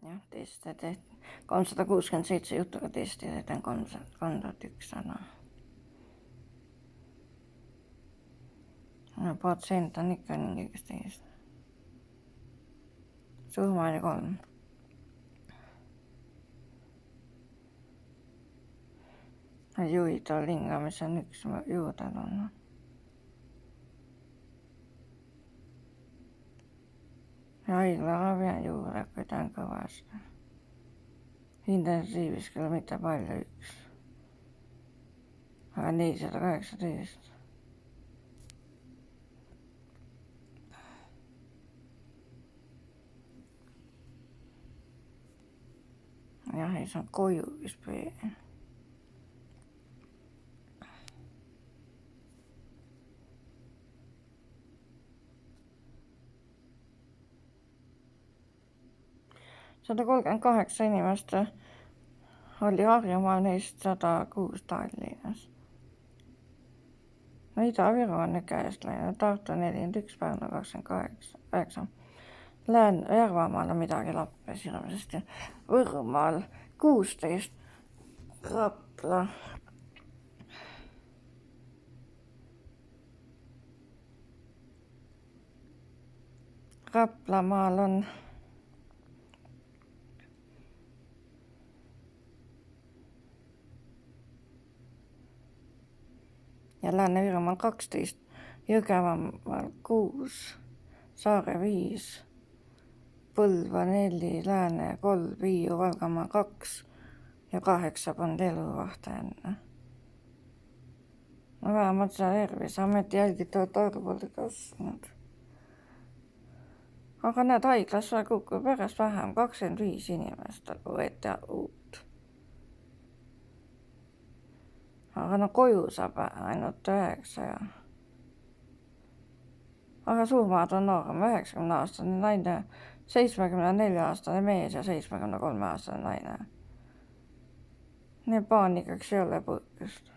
Jah, teste tehti. 367 jutuga testi tehti 3100. No protsent on ikka mingi kõigest teist. Surma oli 3. Juhitav lingamise on 1 juurde tulnud. Ja haiglaravi on juurde, kui ta on kõvasti. Intensiivis küll mitte palju 1. Aga 418. Jah, ei saanud koju vist või. Sada 38 inimest oli Harjumaal, neist 106 Tallinnas. No Ida-Viru on nüüd käest läinud, Tartu 41, Pärnu 28, Järvamaal on midagi lappes hirmsasti, Võrumaal 16, Raplamaal on ja Lääne-Virumaal 12, Jõgevamaal 6, Saare 5, Põlva 4, Lääne 3, Hiiu, Valgamaa 2 ja 8 polnud eluvahta enne. No vähemalt see Terviseameti jälgitavate arv oli kasvanud. Aga näed, haiglas kukub pärast vähem, 25 inimest võeti uut. Aga no koju saab ainult 9 ja. Aga surmad on noorem, 90-aastane naine, 74-aastane mees ja 73-aastane naine. Nii paanikaks ei ole põhjust.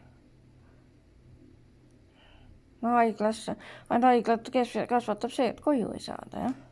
No haiglas, ainult haiglat kasvatab see, et koju ei saada, jah.